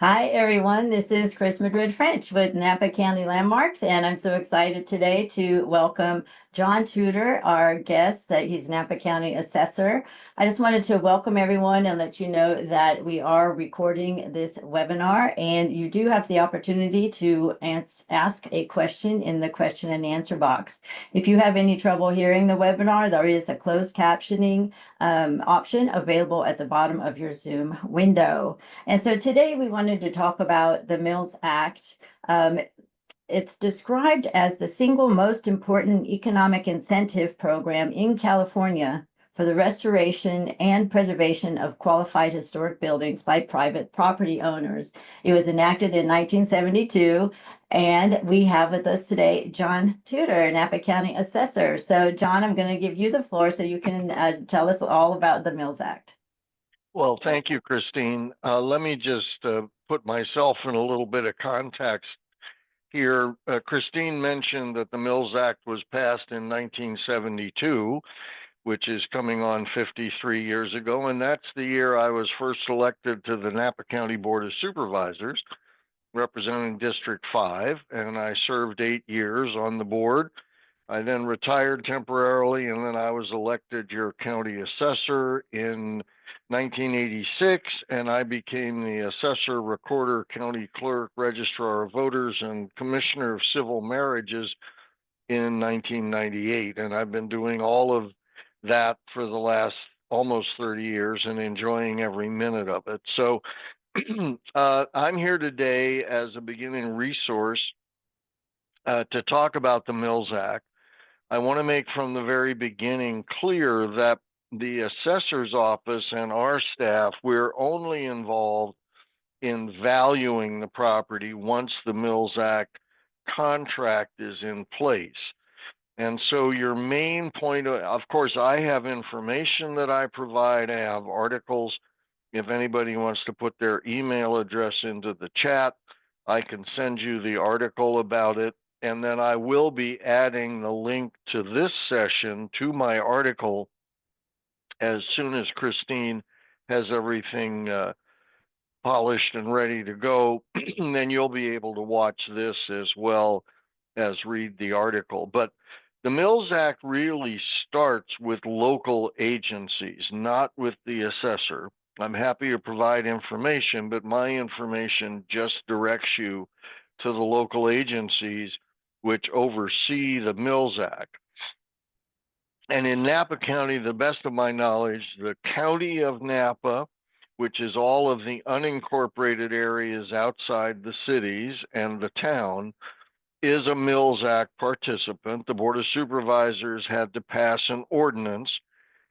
Hi, everyone. This is Chris Madrid French with Napa County Landmarks, and I'm so excited today to welcome John Tuteur, our guest, that he's Napa County Assessor. I just wanted to welcome everyone and let you know that we are recording this webinar, and you do have the opportunity to ask a question in the question and answer box. If you have any trouble hearing the webinar, there is a closed captioning option available at the bottom of your Zoom window. And so today we wanted to talk about the Mills Act. It's described as the single most important economic incentive program in California for the restoration and preservation of qualified historic buildings by private property owners. It was enacted in 1972, and we have with us today John Tuteur, Napa County Assessor. So, John, I'm going to give you the floor so you can tell us all about the Mills Act. Well, thank you, Christine. Let me just put myself in a little bit of context here. Christine mentioned that the Mills Act was passed in 1972, which is coming on 53 years ago, and that's the year I was first elected to the Napa County Board of Supervisors, representing District 5, and I served 8 years on the board. I then retired temporarily, and then I was elected your county assessor in 1986, and I became the assessor, recorder, county clerk, registrar of voters, and commissioner of civil marriages in 1998. And I've been doing all of that for the last almost 30 years and enjoying every minute of it. So I'm here today as a beginning resource to talk about the Mills Act. I want to make from the very beginning clear that the assessor's office and our staff, we're only involved in valuing the property once the Mills Act contract is in place. And so your main point, of course, I have information that I provide. I have articles. If anybody wants to put their email address into the chat, I can send you the article about it. And then I will be adding the link to this session to my article as soon as Christine has everything polished and ready to go. Then you'll be able to watch this as well as read the article. But the Mills Act really starts with local agencies, not with the assessor. I'm happy to provide information, but my information just directs you to the local agencies which oversee the Mills Act. And in Napa County, the best of my knowledge, the county of Napa, which is all of the unincorporated areas outside the cities and the town, is a Mills Act participant. The Board of Supervisors had to pass an ordinance,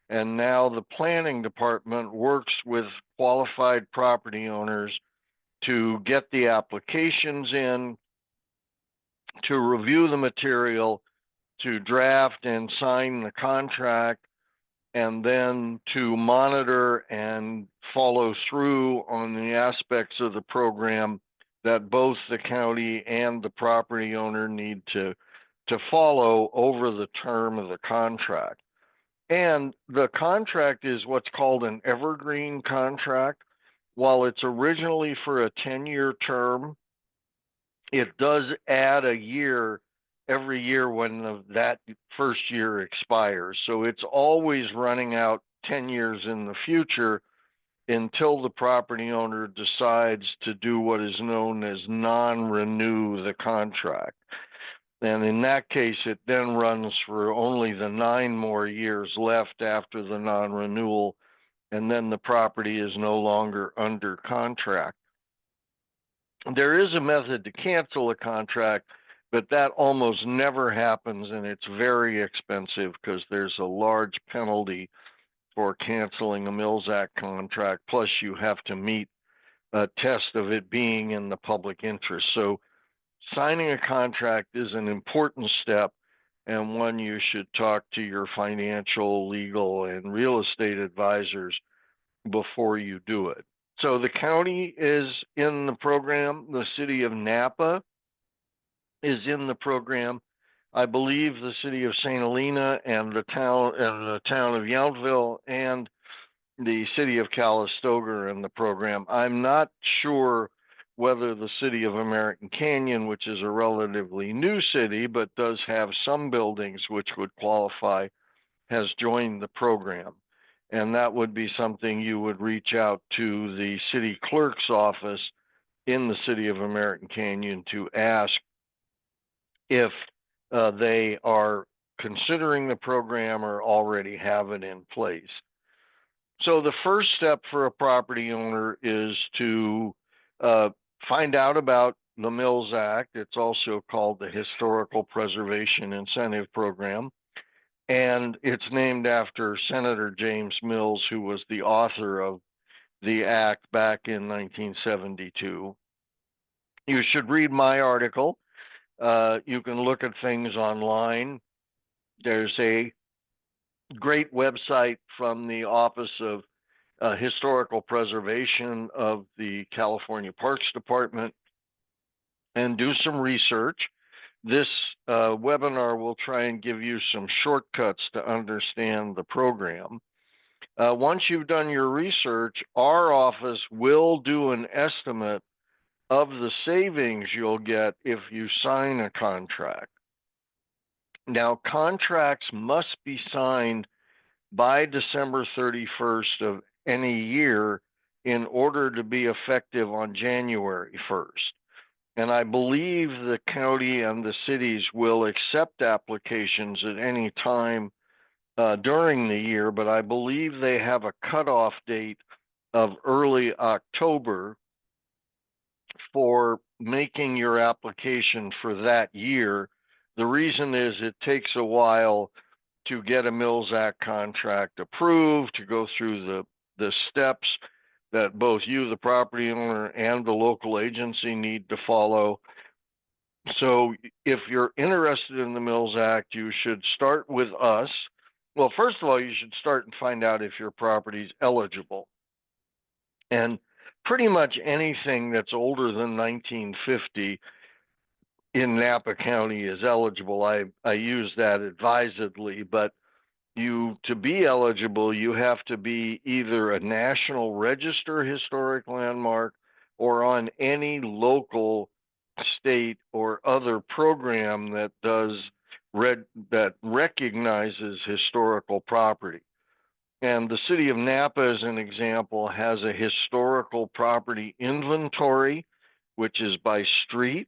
and now the planning department works with qualified property owners to get the applications in, to review the material, to draft and sign the contract, and then to monitor and follow through on the aspects of the program that both the county and the property owner need to follow over the term of the contract. And the contract is what's called an evergreen contract. While it's originally for a 10-year term, it does add a year every year when that first year expires. So it's always running out 10 years in the future until the property owner decides to do what is known as non-renew the contract. And in that case, it then runs for only the 9 more years left after the non-renewal, and then the property is no longer under contract. There is a method to cancel a contract, but that almost never happens, and it's very expensive because there's a large penalty for canceling a Mills Act contract. Plus, you have to meet a test of it being in the public interest. So signing a contract is an important step, and one you should talk to your financial, legal, and real estate advisors before you do it. So the county is in the program. The city of Napa is in the program. I believe the city of St. Helena and the town of Yountville and the city of Calistoga are in the program. I'm not sure whether the city of American Canyon, which is a relatively new city but does have some buildings which would qualify, has joined the program. And that would be something you would reach out to the city clerk's office in the city of American Canyon to ask if they are considering the program or already have it in place. So the first step for a property owner is to find out about the Mills Act. It's also called the Historical Preservation Incentive Program. And it's named after Senator James Mills, who was the author of the act back in 1972. You should read my article. You can look at things online. There's a great website from the Office of Historical Preservation of the California Parks Department, and do some research. This webinar will try and give you some shortcuts to understand the program. Once you've done your research, our office will do an estimate of the savings you'll get if you sign a contract. Now, contracts must be signed by December 31st of any year in order to be effective on January 1st. And I believe the county and the cities will accept applications at any time during the year, but I believe they have a cutoff date of early October for making your application for that year. The reason is it takes a while to get a Mills Act contract approved, to go through the steps that both you, the property owner, and the local agency need to follow. So if you're interested in the Mills Act, you should start with us. Well, first of all, you should start and find out if your property is eligible. And pretty much anything that's older than 1950 in Napa County is eligible. I use that advisedly, but to be eligible, you have to be either a National Register Historic Landmark or on any local, state, or other program that that recognizes historical property. And the city of Napa, as an example, has a historical property inventory, which is by street.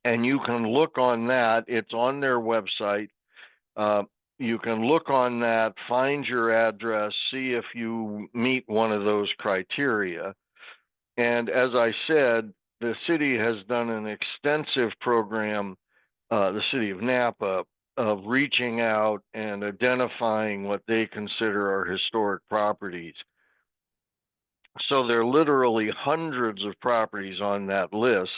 And you can look on that. It's on their website. You can look on that, find your address, see if you meet one of those criteria. And as I said, the city has done an extensive program, the city of Napa, of reaching out and identifying what they consider are historic properties. So there are literally hundreds of properties on that list.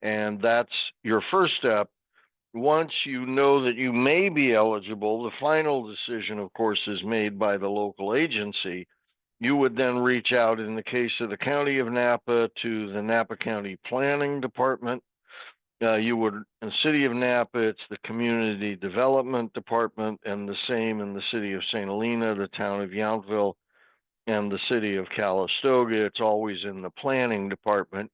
And that's your first step. Once you know that you may be eligible, the final decision, of course, is made by the local agency. You would then reach out, in the case of the county of Napa, to the Napa County Planning Department. In the city of Napa, it's the Community Development Department, and the same in the city of St. Helena, the town of Yountville, and the city of Calistoga. It's always in the Planning Department.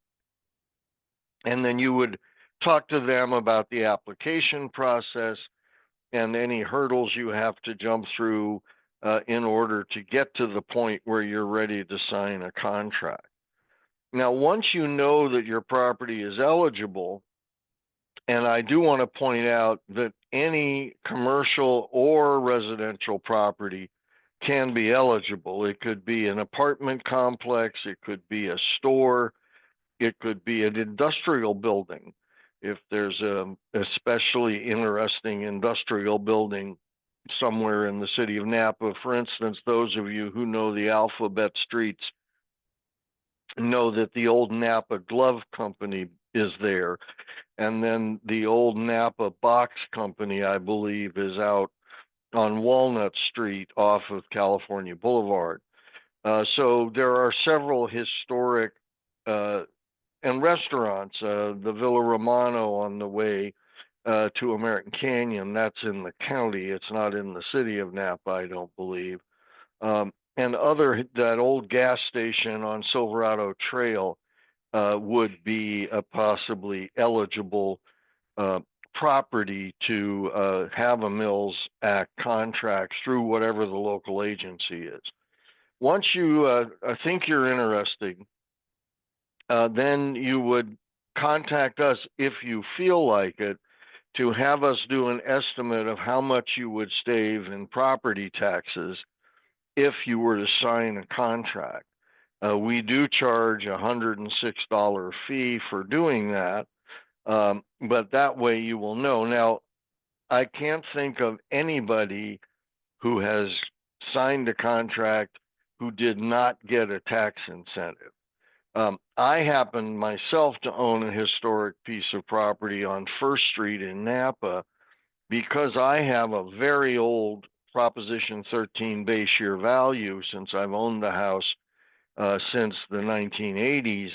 And then you would talk to them about the application process and any hurdles you have to jump through in order to get to the point where you're ready to sign a contract. Now, once you know that your property is eligible, and I do want to point out that any commercial or residential property can be eligible. It could be an apartment complex, it could be a store, it could be an industrial building. If there's a especially interesting industrial building somewhere in the city of Napa, for instance, those of you who know the alphabet streets know that the old Napa Glove Company is there. And then the old Napa Box Company, I believe, is out on Walnut Street off of California Boulevard. So there are several historic and restaurants, the Villa Romano on the way to American Canyon, that's in the county. It's not in the city of Napa, I don't believe. And that old gas station on Silverado Trail would be a possibly eligible property to have a Mills Act contract through whatever the local agency is. Once you think you're interested, then you would contact us if you feel like it, to have us do an estimate of how much you would save in property taxes if you were to sign a contract. We do charge a $106 fee for doing that, but that way you will know. Now, I can't think of anybody who has signed a contract who did not get a tax incentive. I happen myself to own a historic piece of property on First Street in Napa because I have a very old Proposition 13 base year value since I've owned the house since the 1980s.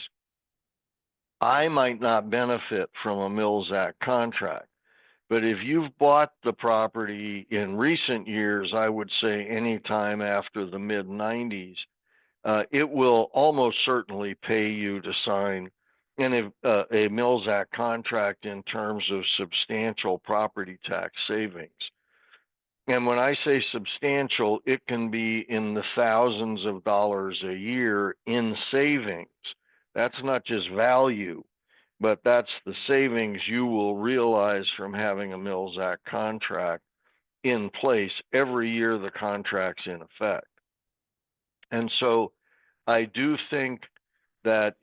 I might not benefit from a Mills Act contract. But if you've bought the property in recent years, I would say anytime after the mid 90s, it will almost certainly pay you to sign a Mills Act contract in terms of substantial property tax savings. And when I say substantial, it can be in the thousands of dollars a year in savings. That's not just value, but that's the savings you will realize from having a Mills Act contract in place every year the contract's in effect. And so I do think that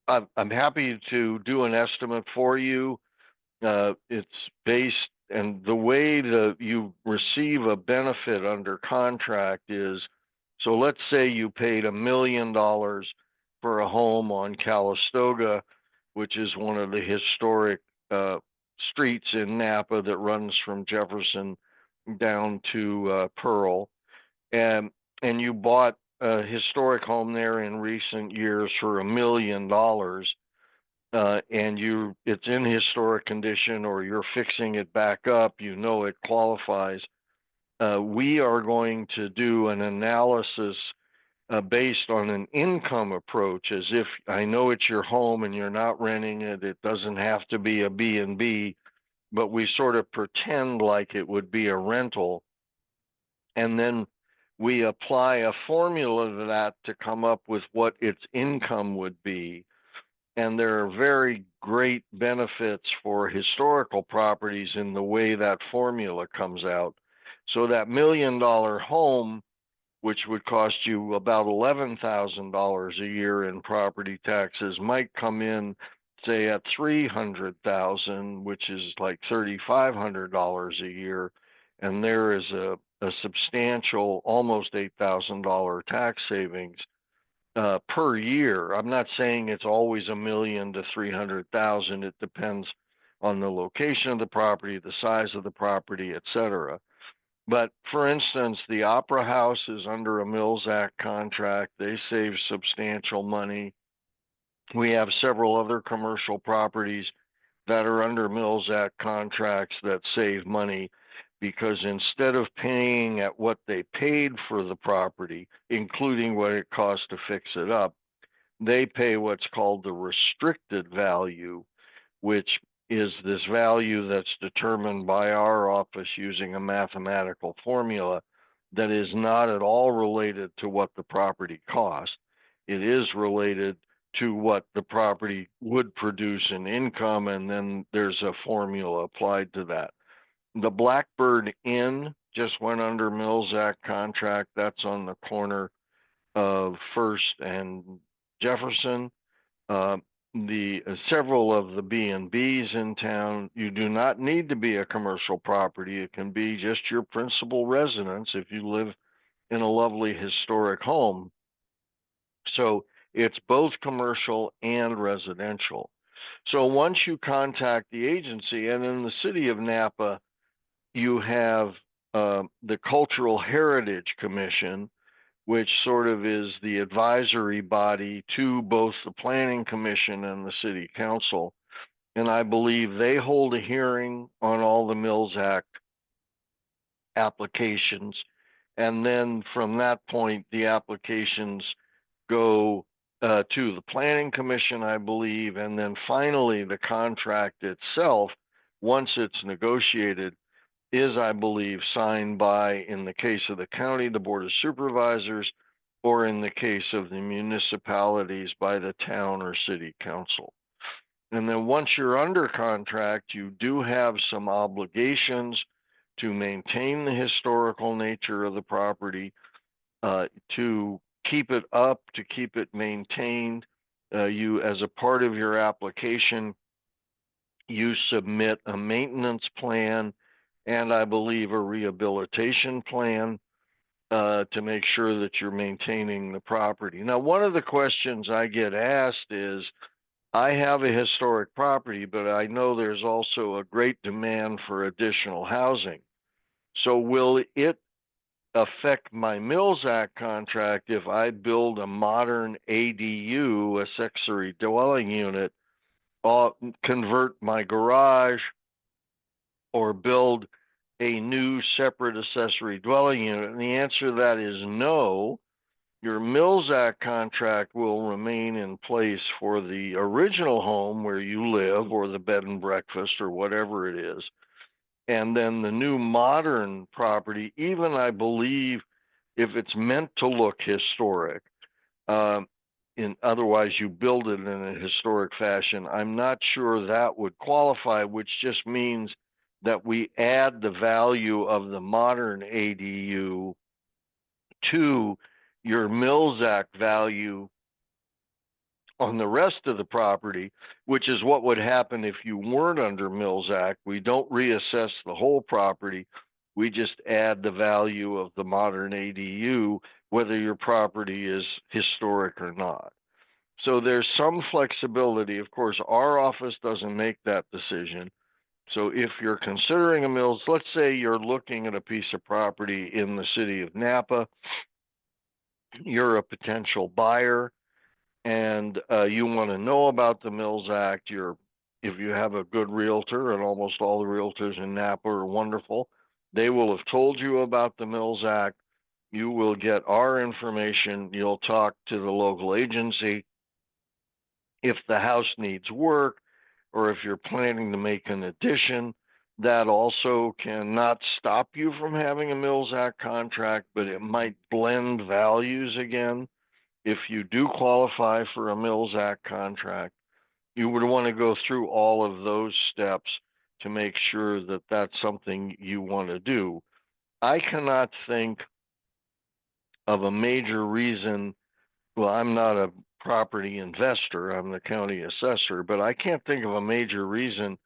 I'm happy to do an estimate for you. It's based, and the way that you receive a benefit under contract is, so let's say you paid $1 million for a home on Calistoga, which is one of the historic streets in Napa that runs from Jefferson down to Pearl. And you bought a historic home there in recent years for $1 million, and it's in historic condition, or you're fixing it back up, you know it qualifies. We are going to do an analysis based on an income approach, as if I know it's your home and you're not renting it. It doesn't have to be a B&B, but we sort of pretend like it would be a rental. And then we apply a formula to that to come up with what its income would be. And there are very great benefits for historical properties in the way that formula comes out. So that $1 million home, which would cost you about $11,000 a year in property taxes, might come in, say, at $300,000, which is like $3,500 a year. And there is a substantial, almost $8,000 tax savings per year. I'm not saying it's always $1 million to $300,000. It depends on the location of the property, the size of the property, et cetera. But for instance, the Opera House is under a Mills Act contract. They save substantial money. We have several other commercial properties that are under Mills Act contracts that save money, because instead of paying at what they paid for the property, including what it cost to fix it up, they pay what's called the restricted value, which is this value that's determined by our office using a mathematical formula that is not at all related to what the property cost. It is related to what the property would produce in income, and then there's a formula applied to that. The Blackbird Inn just went under Mills Act contract. That's on the corner of First and Jefferson. Several of the B&Bs in town, you do not need to be a commercial property. It can be just your principal residence if you live in a lovely historic home. So it's both commercial and residential. So once you contact the agency, and in the city of Napa, you have the Cultural Heritage Commission, which sort of is the advisory body to both the Planning Commission and the City Council. And I believe they hold a hearing on all the Mills Act applications. And then from that point, the applications go to the Planning Commission, I believe, and then finally the contract itself, once it's negotiated, is, I believe, signed by, in the case of the county, the Board of Supervisors, or in the case of the municipalities, by the town or city council. And then once you're under contract, you do have some obligations to maintain the historical nature of the property, to keep it up, to keep it maintained. You, as a part of your application, you submit a maintenance plan and, I believe, a rehabilitation plan to make sure that you're maintaining the property. Now, one of the questions I get asked is, I have a historic property, but I know there's also a great demand for additional housing. So will it affect my Mills Act contract if I build a modern ADU, accessory dwelling unit, convert my garage, or build a new separate accessory dwelling unit? And the answer to that is no. Your Mills Act contract will remain in place for the original home where you live, or the bed and breakfast, or whatever it is. And then the new modern property, even, I believe, if it's meant to look historic, otherwise you build it in a historic fashion, I'm not sure that would qualify, which just means that we add the value of the modern ADU to your Mills Act value on the rest of the property, which is what would happen if you weren't under Mills Act. We don't reassess the whole property. We just add the value of the modern ADU, whether your property is historic or not. So there's some flexibility. Of course, our office doesn't make that decision. So if you're considering a Mills, let's say you're looking at a piece of property in the city of Napa, you're a potential buyer, and you want to know about the Mills Act. If you have a good realtor, and almost all the realtors in Napa are wonderful, they will have told you about the Mills Act. You will get our information. You'll talk to the local agency. If the house needs work, or if you're planning to make an addition, that also cannot stop you from having a Mills Act contract, but it might blend values again. If you do qualify for a Mills Act contract, you would want to go through all of those steps to make sure that that's something you want to do. I cannot think of a major reason. Well, I'm not a property investor, I'm the county assessor, but I can't think of a major reason,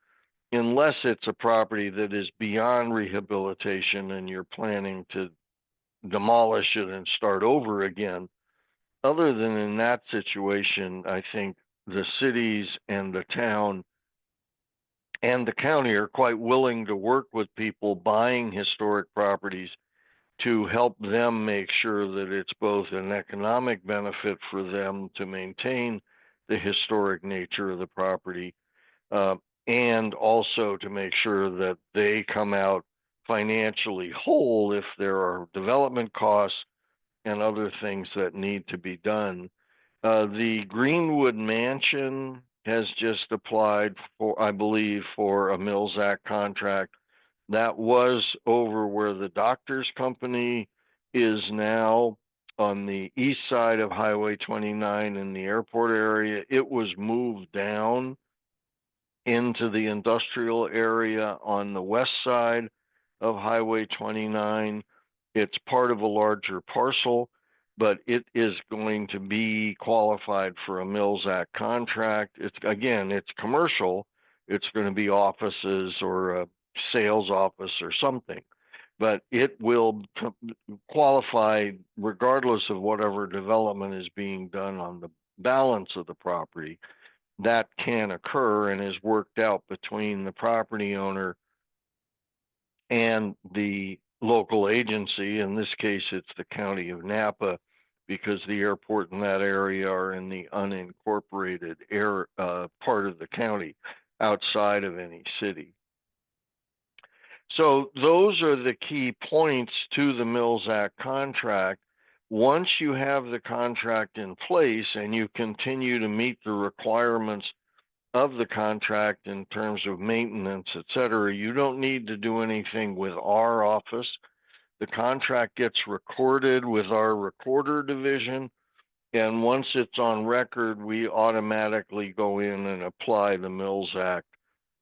unless it's a property that is beyond rehabilitation and you're planning to demolish it and start over again. Other than in that situation, I think the cities and the town and the county are quite willing to work with people buying historic properties to help them make sure that it's both an economic benefit for them to maintain the historic nature of the property, and also to make sure that they come out financially whole if there are development costs and other things that need to be done. The Greenwood Mansion has just applied for, I believe, for a Mills Act contract. That was over where the Doctors Company is now, on the east side of Highway 29 in the airport area. It was moved down into the industrial area on the west side of Highway 29. It's part of a larger parcel, but it is going to be qualified for a Mills Act contract. It's commercial. It's going to be offices or a sales office or something, but it will qualify regardless of whatever development is being done on the balance of the property. That can occur and is worked out between the property owner and the local agency. In this case, it's the county of Napa, because the airport in that area are in the unincorporated part of the county outside of any city. So those are the key points to the Mills Act contract. Once you have the contract in place and you continue to meet the requirements of the contract in terms of maintenance, et cetera, you don't need to do anything with our office. The contract gets recorded with our recorder division, and once it's on record, we automatically go in and apply the Mills Act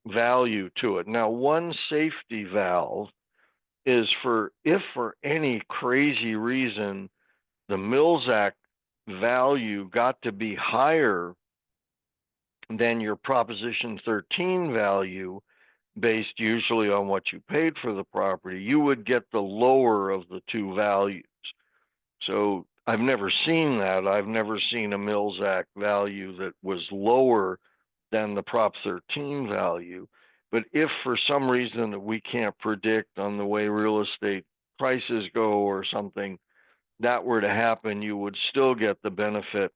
value to it. Now, one safety valve is for if for any crazy reason the Mills Act value got to be higher than your Proposition 13 value, based usually on what you paid for the property, you would get the lower of the two values. So I've never seen that. I've never seen a Mills Act value that was lower than the Prop 13 value. But if for some reason that we can't predict on the way real estate prices go or something, that were to happen, you would still get the benefit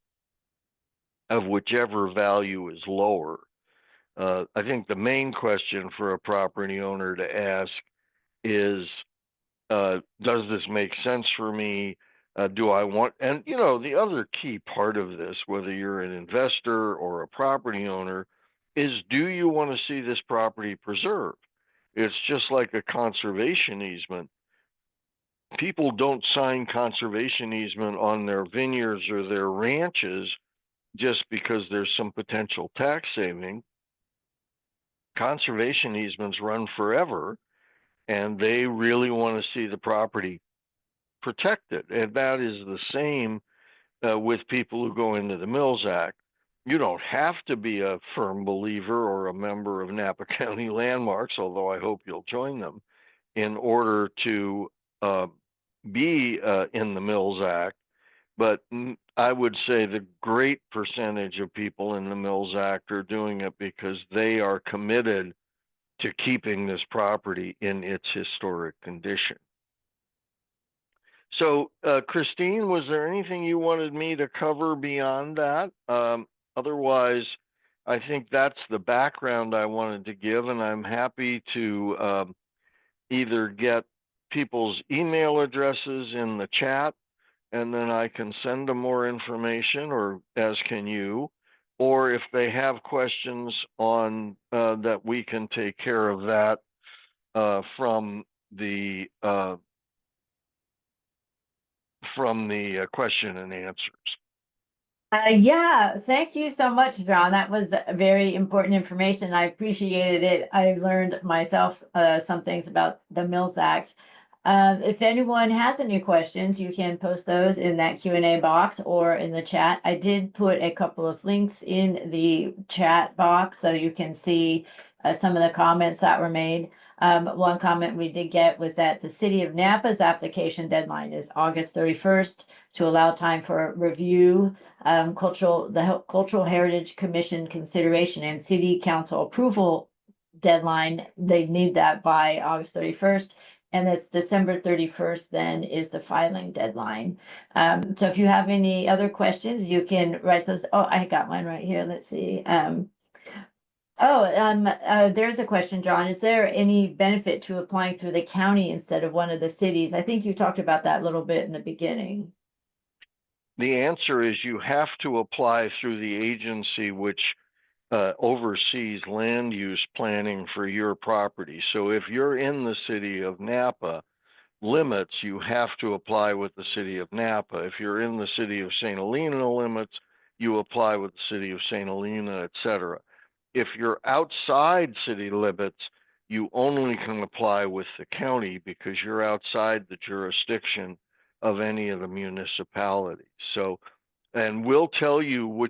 of whichever value is lower. I think the main question for a property owner to ask is, does this make sense for me? Do I want, and you know, the other key part of this, whether you're an investor or a property owner, is do you want to see this property preserved? It's just like a conservation easement. People don't sign conservation easement on their vineyards or their ranches just because there's some potential tax saving. Conservation easements run forever, and they really want to see the property protected. And that is the same with people who go into the Mills Act. You don't have to be a firm believer or a member of Napa County Landmarks, although I hope you'll join them, in order to be in the Mills Act. But I would say the great percentage of people in the Mills Act are doing it because they are committed to keeping this property in its historic condition. So, Christine, was there anything you wanted me to cover beyond that? Otherwise, I think that's the background I wanted to give, and I'm happy to either get people's email addresses in the chat, and then I can send them more information, or as can you, or if they have questions on that, we can take care of that from the question and answers. Yeah, thank you so much, John. That was very important information. I appreciated it. I've learned myself some things about the Mills Act. If anyone has any questions, you can post those in that Q&A box or in the chat. I did put a couple of links in the chat box so you can see some of the comments that were made. One comment we did get was that the City of Napa's application deadline is August 31st to allow time for review, the Cultural Heritage Commission consideration and City Council approval deadline. They need that by August 31st. And it's December 31st, then is the filing deadline. So if you have any other questions, you can write those. Oh, I got one right here. Let's see. There's a question, John. Is there any benefit to applying through the county instead of one of the cities? I think you talked about that a little bit in the beginning. The answer is you have to apply through the agency which oversees land use planning for your property. So if you're in the city of Napa limits, you have to apply with the city of Napa. If you're in the city of St. Helena limits, you apply with the city of St. Helena, etc. If you're outside city limits, you only can apply with the county because you're outside the jurisdiction of any of the municipalities. So, and we'll tell you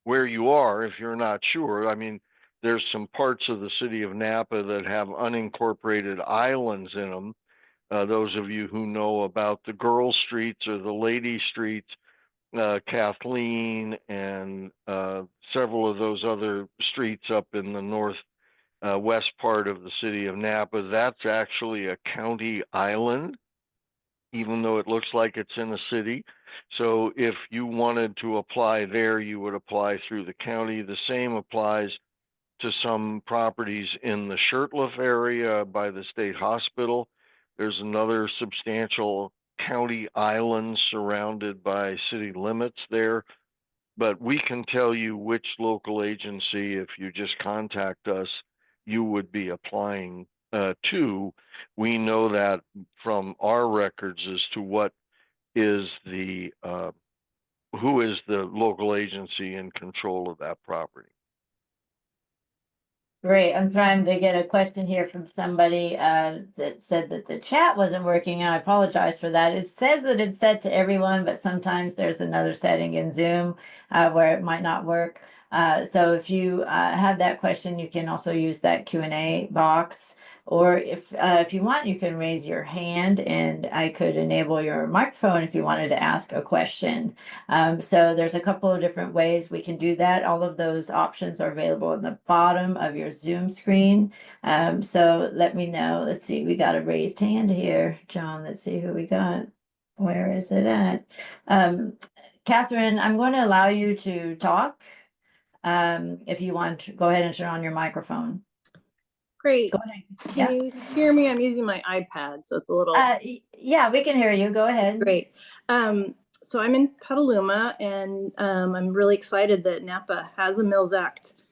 where you are if you're not sure. I mean, there's some parts of the city of Napa that have unincorporated islands in them. Those of you who know about the Girl Streets or the Lady Streets, Kathleen and several of those other streets up in the northwest part of the city of Napa, that's actually a county island, even though it looks like it's in a city. So if you wanted to apply there, you would apply through the county. The same applies to some properties in the Shirtliff area by the state hospital. There's another substantial county islands surrounded by city limits there, but we can tell you which local agency, if you just contact us, you would be applying to. We know that from our records as to what is the who is the local agency in control of that property. Great. I'm trying to get a question here from somebody that said that the chat wasn't working. I apologize for that. It says that it's set to everyone, but sometimes there's another setting in Zoom where it might not work. So if you have that question, you can also use that Q&A box. Or if you want, you can raise your hand and I could enable your microphone if you wanted to ask a question. So there's a couple of different ways we can do that. All of those options are available at the bottom of your Zoom screen. So let me know. Let's see, we got a raised hand here, John. Let's see who we got. Where is it at? Catherine, I'm going to allow you to talk. If you want to go ahead and turn on your microphone. Great. Go ahead. Can you hear me? I'm using my iPad, so it's a little. Yeah, we can hear you. Go ahead. Great. So I'm in Petaluma, and I'm really excited that Napa has a Mills Act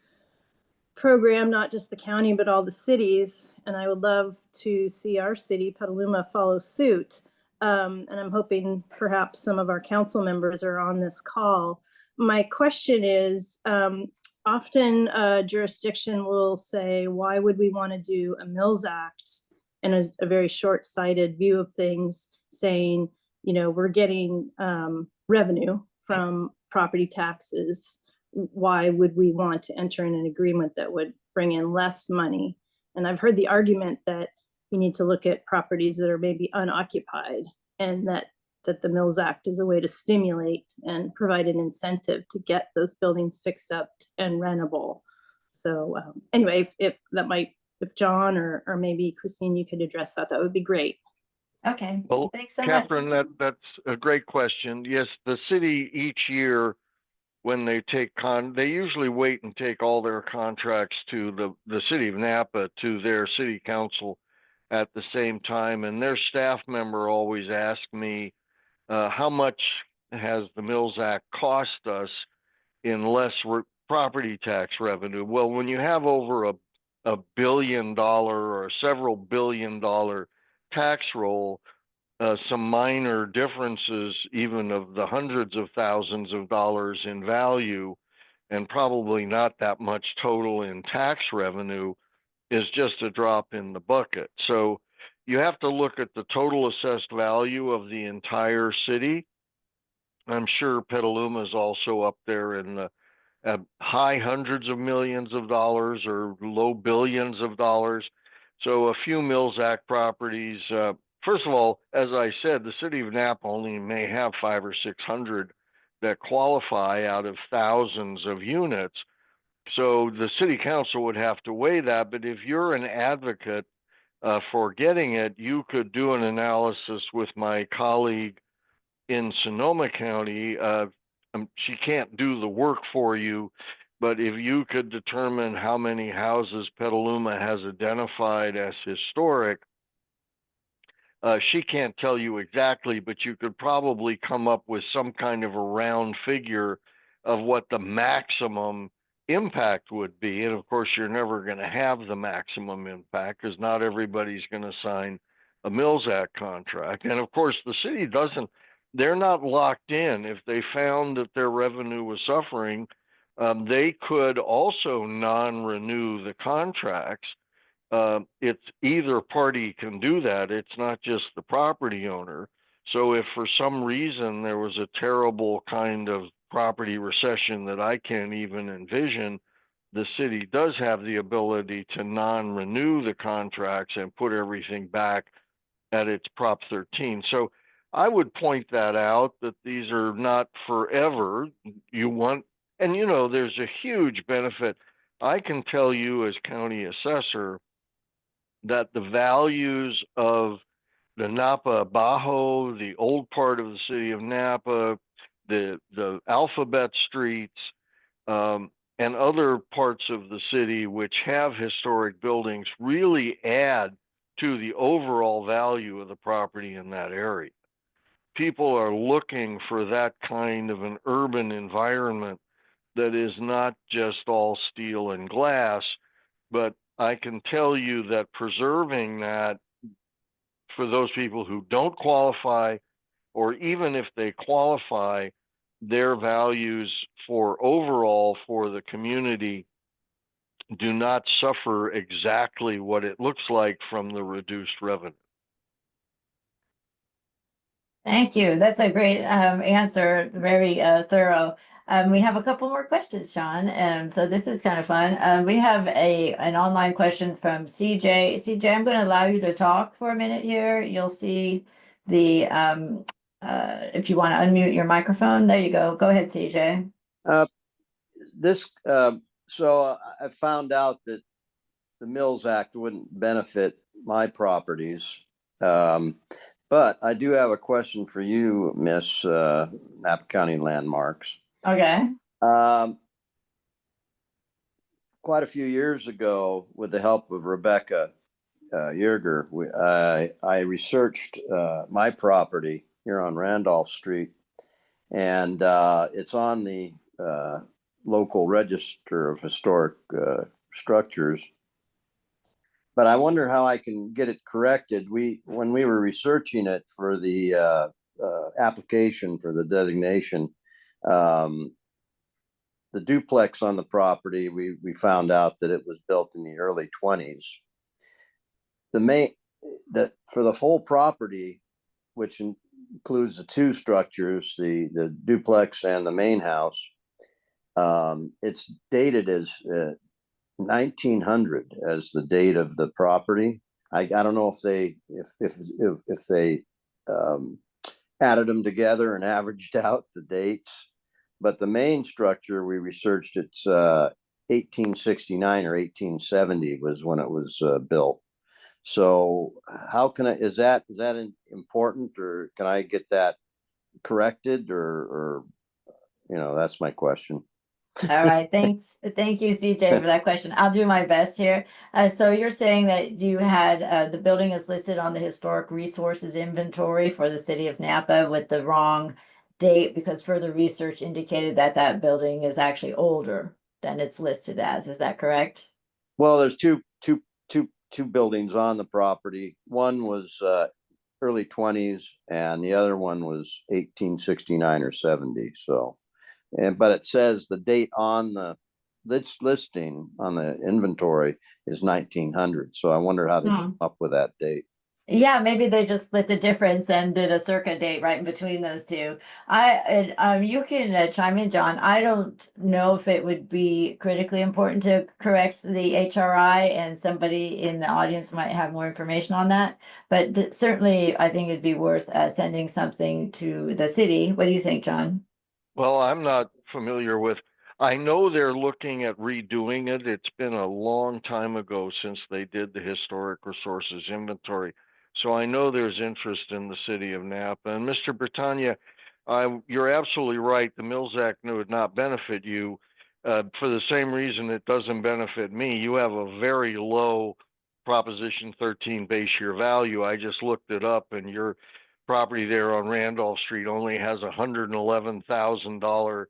program, not just the county, but all the cities. And I would love to see our city, Petaluma, follow suit. And I'm hoping perhaps some of our council members are on this call. My question is, often a jurisdiction will say, why would we want to do a Mills Act? And a very short-sighted view of things, saying, you know, we're getting revenue from property taxes. Why would we want to enter in an agreement that would bring in less money? And I've heard the argument that you need to look at properties that are maybe unoccupied, and that the Mills Act is a way to stimulate and provide an incentive to get those buildings fixed up and rentable. So anyway, if John or maybe Christine, you could address that, that would be great. Okay. Well, thanks so Catherine, much. that's a great question. Yes, the city each year, when they take they usually wait and take all their contracts to the city of Napa to their city council at the same time, and their staff member always asks me, how much has the Mills Act cost us in less property tax revenue? Well, when you have over a $1 billion or several $1 billion tax roll, some minor differences, even of the hundreds of thousands of dollars in value, and probably not that much total in tax revenue, is just a drop in the bucket. So you have to look at the total assessed value of the entire city. I'm sure Petaluma is also up there in the high hundreds of millions of dollars or low billions of dollars. So a few Mills Act properties, first of all, as I said, the city of Napa only may have 500 or 600 that qualify out of thousands of units. So the city council would have to weigh that. But if you're an advocate for getting it, you could do an analysis with my colleague in Sonoma County. She can't do the work for you, but if you could determine how many houses Petaluma has identified as historic, she can't tell you exactly, but you could probably come up with some kind of a round figure of what the maximum impact would be. And of course, you're never going to have the maximum impact because not everybody's going to sign a Mills Act contract. And of course, the city doesn't, they're not locked in. If they found that their revenue was suffering, they could also non-renew the contracts. It's either party can do that. It's not just the property owner. So if for some reason there was a terrible kind of property recession that I can't even envision, the city does have the ability to non-renew the contracts and put everything back at its Prop 13. So I would point that out, that these are not forever. You want, and you know, there's a huge benefit. I can tell you as county assessor that the values of the Napa Bajo, the old part of the city of Napa, the Alphabet Streets, and other parts of the city which have historic buildings really add to the overall value of the property in that area. people are looking for that kind of an urban environment that is not just all steel and glass, but I can tell you that preserving that for those people who don't qualify, or even if they qualify, their values for overall for the community do not suffer exactly what it looks like from the reduced revenue. Thank you. That's a great answer. Very thorough. We have a couple more questions, Sean. So this is kind of fun. We have an online question from CJ. CJ, I'm going to allow you to talk for a minute here. You'll see the if you want to unmute your microphone. There you go. Go ahead, CJ. So I found out that the Mills Act wouldn't benefit my properties. But I do have a question for you, Miss Napa County Landmarks. Okay. Quite a few years ago, with the help of Rebecca Yerger, I researched my property here on Randolph Street, and it's on the local register of historic structures. But I wonder how I can get it corrected. When we were researching it for the application for the designation, the duplex on the property, we found out that it was built in the early 20s. For the whole property, which includes the two structures, the duplex and the main house, it's dated as 1900 as the date of the property. I don't know if they added them together and averaged out the dates, but the main structure we researched, it's 1869 or 1870 was when it was built. So how can is that important, or can I get that corrected, or that's my question. All right, thanks. Thank you, CJ, for that question. I'll do my best here. So you're saying that you had the building is listed on the historic resources inventory for the city of Napa with the wrong date, because further research indicated that that building is actually older than it's listed as. Is that correct? Well, there's two buildings on the property. One was early 20s, and the other one was 1869 or 70. So. But it says the date on the listing on the inventory is 1900. So I wonder how they came up with that date. Yeah, maybe they just split the difference and did a circa date right in between those two. You can chime in, John. I don't know if it would be critically important to correct the HRI, and somebody in the audience might have more information on that. But certainly, I think it'd be worth sending something to the city. What do you think, John? Well, I'm not familiar with, I know they're looking at redoing it. It's been a long time ago since they did the historic resources inventory. So I know there's interest in the city of Napa. And Mr. Britannia, you're absolutely right. The Mills Act would not benefit you for the same reason it doesn't benefit me. You have a very low Proposition 13 base year value. I just looked it up, and your property there on Randolph Street only has $111,000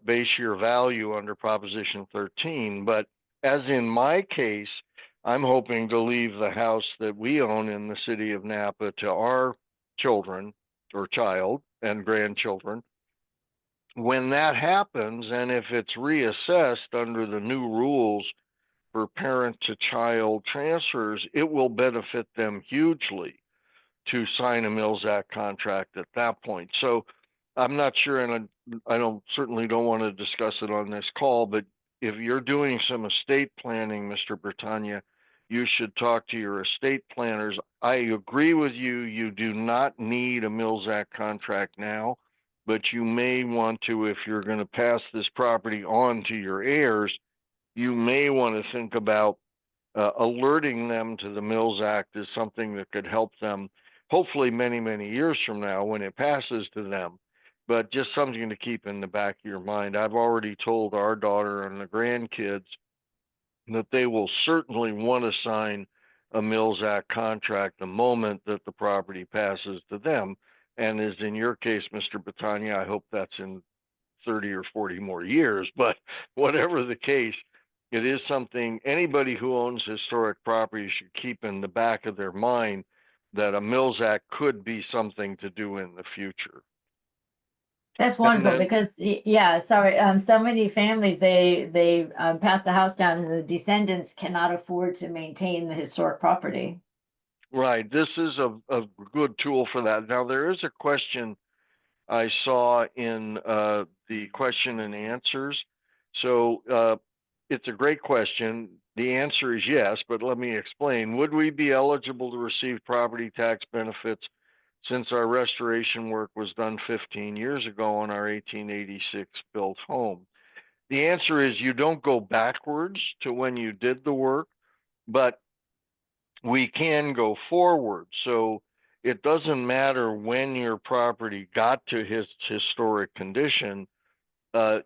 base year value under Proposition 13. But as in my case, I'm hoping to leave the house that we own in the city of Napa to our children or child and grandchildren. When that happens, and if it's reassessed under the new rules for parent to child transfers, it will benefit them hugely to sign a Mills Act contract at that point. So I'm not sure, and I certainly don't want to discuss it on this call, but if you're doing some estate planning, Mr. Britannia, you should talk to your estate planners. I agree with you. You do not need a Mills Act contract now, but you may want to, if you're going to pass this property on to your heirs, you may want to think about alerting them to the Mills Act as something that could help them, hopefully many, many years from now when it passes to them. But just something to keep in the back of your mind. I've already told our daughter and the grandkids that they will certainly want to sign a Mills Act contract the moment that the property passes to them, And as in your case, Mr. Battaglia, I hope that's in 30 or 40 more years, but whatever the case, it is something anybody who owns historic property should keep in the back of their mind, that a Mills Act could be something to do in the future. That's And wonderful then, because, yeah, sorry, so many families, they pass the house down and the descendants cannot afford to maintain the historic property. right, this is a good tool for that. Now, there is a question I saw in the question and answers. So it's a great question. The answer is yes, but let me explain. Would we be eligible to receive property tax benefits since our restoration work was done 15 years ago on our 1886 built home? The answer is you don't go backwards to when you did the work, but we can go forward. So it doesn't matter when your property got to its historic condition,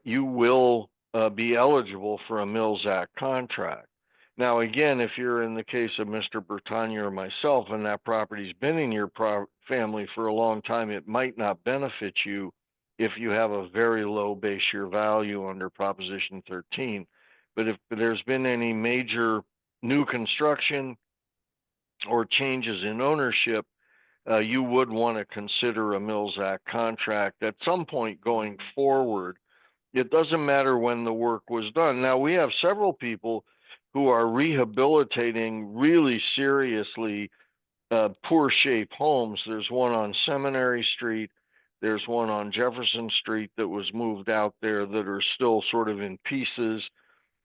you will be eligible for a Mills Act contract. Now, again, if you're in the case of Mr. Bertagna or myself, and that property's been in your family for a long time, it might not benefit you if you have a very low base year value under Proposition 13. But if there's been any major new construction or changes in ownership, you would want to consider a Mills Act contract at some point going forward. It doesn't matter when the work was done. Now, we have several people who are rehabilitating really seriously poor shape homes. There's one on Seminary Street. There's one on Jefferson Street that was moved out there that are still sort of in pieces.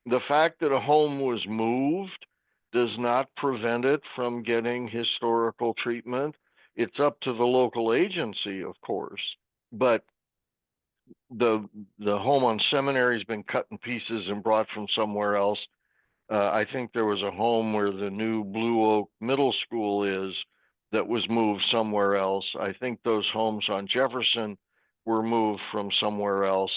The fact that a home was moved does not prevent it from getting historical treatment. It's up to the local agency, of course, but the home on Seminary has been cut in pieces and brought from somewhere else. I think there was a home where the new Blue Oak Middle School is that was moved somewhere else. I think those homes on Jefferson were moved from somewhere else.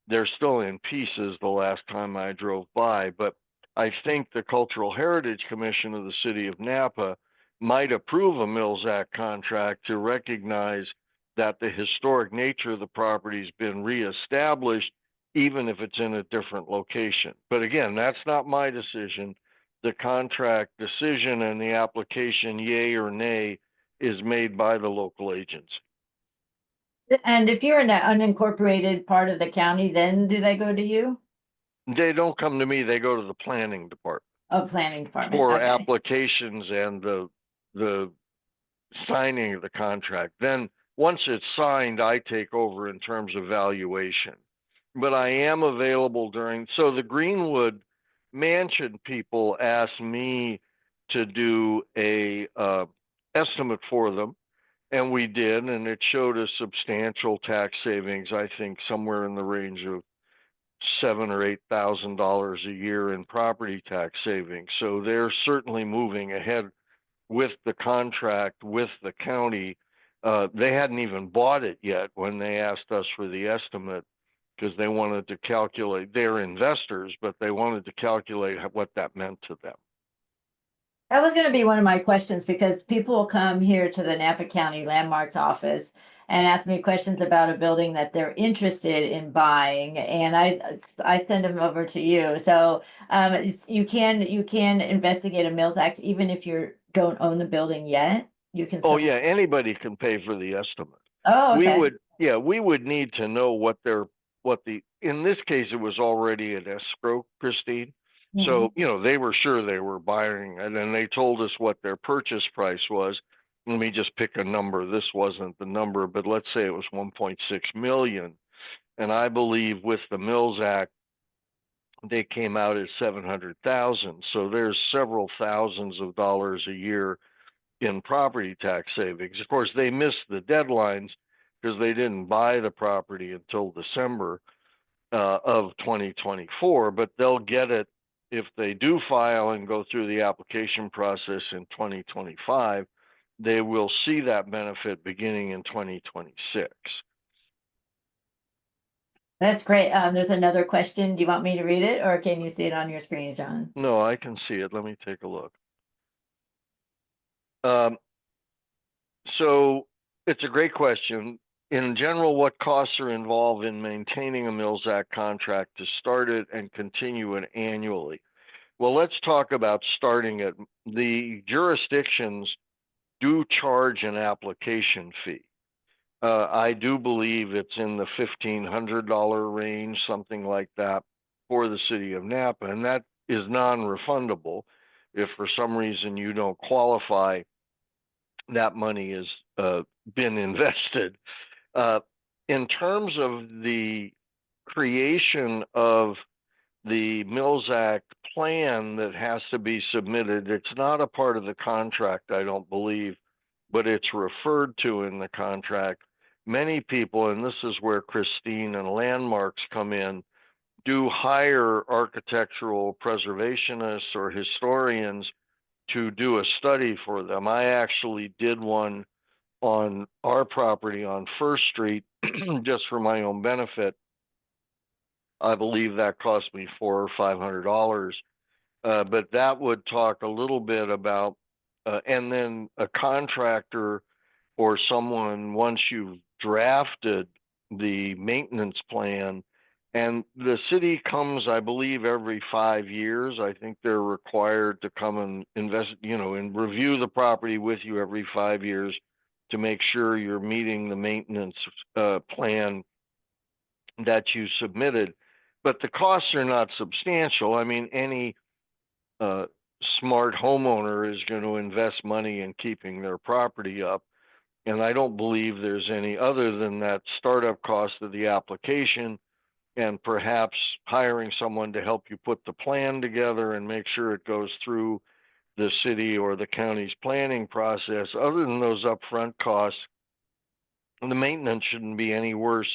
They're still in pieces the last time I drove by, but I think the Cultural Heritage Commission of the City of Napa might approve a Mills Act contract to recognize that the historic nature of the property has been reestablished, even if it's in a different location. But again, that's not my decision. The contract decision and the application, yay or nay, is made by the local agency. And if you're in an unincorporated part of the county, then do they go to you? They don't come to me, they go to the planning department. Oh, planning department. For Okay. applications and the signing of the contract. Then once it's signed, I take over in terms of valuation. But I am available so the Greenwood Mansion people asked me to do a estimate for them, and we did, and it showed a substantial tax savings, I think somewhere in the range of $7,000 or $8,000 a year in property tax savings. So they're certainly moving ahead with the contract with the county. They hadn't even bought it yet when they asked us for the estimate, because they wanted to calculate, they're investors, but they wanted to calculate what that meant to them. That was going to be one of my questions, because people will come here to the Napa County Landmarks office and ask me questions about a building that they're interested in buying, and I send them over to you. So you can investigate a Mills Act even if you don't own the building yet. You can. Oh yeah, anybody can pay for the estimate. Oh, okay. We would need to know in this case, it was already an escrow, Christine. So, they were sure they were buying, and then they told us what their purchase price was. Let me just pick a number. This wasn't the number, but let's say it was 1.6 million. And I believe with the Mills Act, they came out at 700,000. So there's several thousands of dollars a year in property tax savings. Of course, they missed the deadlines because they didn't buy the property until December of 2024, but they'll get it if they do file and go through the application process in 2025. They will see that benefit beginning in 2026. That's great. There's another question. Do you want me to read it, or can you see it on your screen, John? No, I can see it. Let me take a look. So it's a great question. In general, what costs are involved in maintaining a Mills Act contract to start it and continue it annually? Well, let's talk about starting it. The jurisdictions do charge an application fee. I do believe it's in the $1,500 range, something like that, for the city of Napa, and that is non-refundable. If for some reason you don't qualify, that money has been invested. In terms of the creation of the Mills Act plan that has to be submitted, it's not a part of the contract, I don't believe, but it's referred to in the contract. Many people, and this is where Christine and Landmarks come in, do hire architectural preservationists or historians to do a study for them. I actually did one on our property on First Street just for my own benefit. I believe that cost me $400 or $500, but that would talk a little bit about, and then a contractor or someone, once you've drafted the maintenance plan, and the city comes, I believe, every 5 years. I think they're required to come and invest, and review the property with you every 5 years to make sure you're meeting the maintenance plan that you submitted. But the costs are not substantial. I mean, any smart homeowner is going to invest money in keeping their property up. And I don't believe there's any other than that startup cost of the application and perhaps hiring someone to help you put the plan together and make sure it goes through the city or the county's planning process. Other than those upfront costs, the maintenance shouldn't be any worse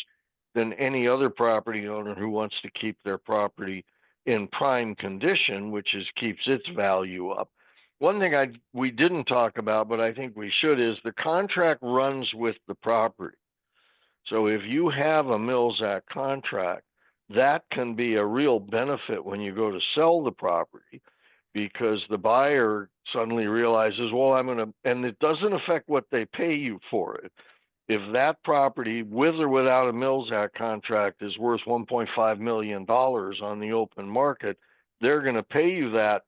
than any other property owner who wants to keep their property in prime condition, which keeps its value up. One thing we didn't talk about, but I think we should, is the contract runs with the property. So if you have a Mills Act contract, that can be a real benefit when you go to sell the property, because the buyer suddenly realizes, well, and it doesn't affect what they pay you for it. If that property, with or without a Mills Act contract, is worth $1.5 million on the open market, they're going to pay you that.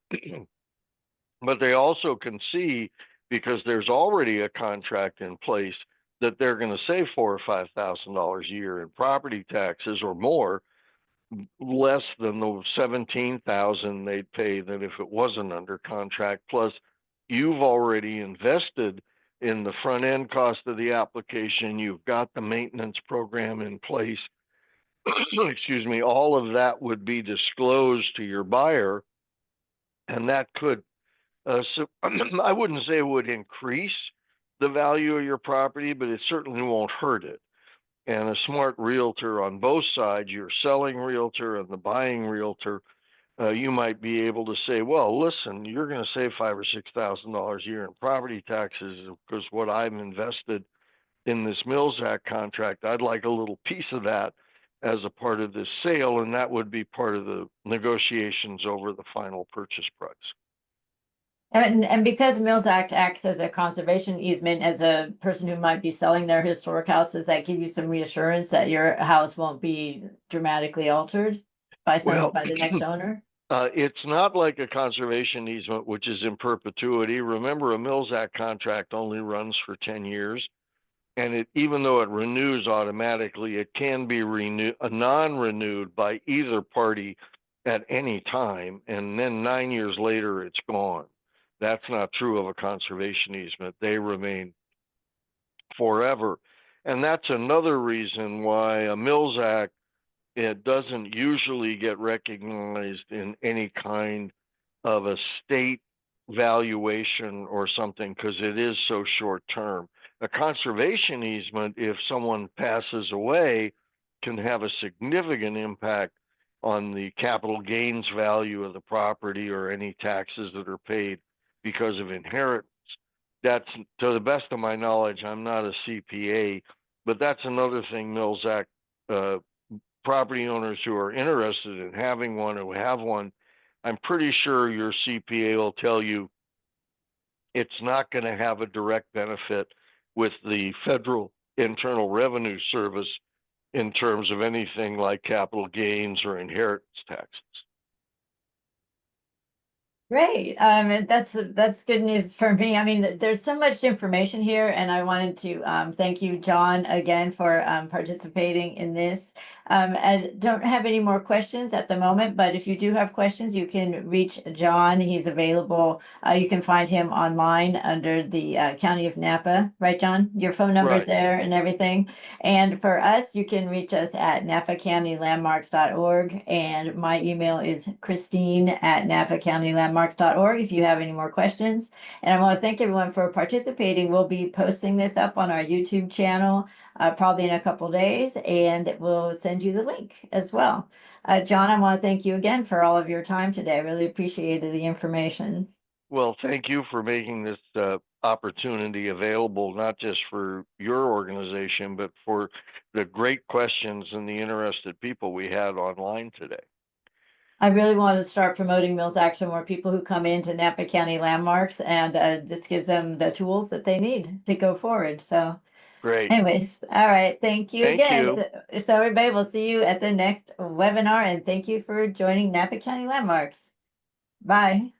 But they also can see, because there's already a contract in place, that they're going to save $4,000 or $5,000 a year in property taxes or more, less than the $17,000 they'd pay than if it wasn't under contract. Plus, you've already invested in the front end cost of the application. You've got the maintenance program in place. Excuse me. All of that would be disclosed to your buyer, and that could, so I wouldn't say it would increase the value of your property, but it certainly won't hurt it. And a smart realtor on both sides, your selling realtor and the buying realtor, you might be able to say, well, listen, you're going to save $5,000 or $6,000 a year in property taxes because what I've invested in this Mills Act contract, I'd like a little piece of that as a part of this sale, and that would be part of the negotiations over the final purchase price. And because Mills Act acts as a conservation easement, as a person who might be selling their historic house, does that give you some reassurance that your house won't be dramatically altered by the next owner? It's not like a conservation easement, which is in perpetuity. Remember, a Mills Act contract only runs for 10 years. And even though it renews automatically, it can be non-renewed by either party at any time. And then 9 years later, it's gone. That's not true of a conservation easement. They remain forever. And that's another reason why a Mills Act, it doesn't usually get recognized in any kind of a state valuation or something, because it is so short term. A conservation easement, if someone passes away, can have a significant impact on the capital gains value of the property or any taxes that are paid because of inheritance. That's, to the best of my knowledge, I'm not a CPA, but that's another thing Mills Act property owners who are interested in having one, who have one, I'm pretty sure your CPA will tell you it's not going to have a direct benefit with the Federal Internal Revenue Service in terms of anything like capital gains or inheritance taxes. Great. And that's good news for me. I mean, there's so much information here, and I wanted to thank you, John, again for participating in this. And don't have any more questions at the moment, but if you do have questions, you can reach John. He's available. You can find him online under the County of Napa, right, John? Your phone number's Right. there and everything. And for us, you can reach us at napacountylandmarks.org, and my email is christine@napacountylandmarks.org if you have any more questions. And I want to thank everyone for participating. We'll be posting this up on our YouTube channel probably in a couple days, and we'll send you the link as well. John, I want to thank you again for all of your time today. I really appreciated the information. Well, thank you for making this opportunity available, not just for your organization, but for the great questions and the interested people we had online today. I really want to start promoting Mills Act to more people who come into Napa County Landmarks, and this gives them the tools that they need to go forward. So Great. anyways, all right. Thank you Thank again. you. So everybody, we'll see you at the next webinar, and thank you for joining Napa County Landmarks. Bye.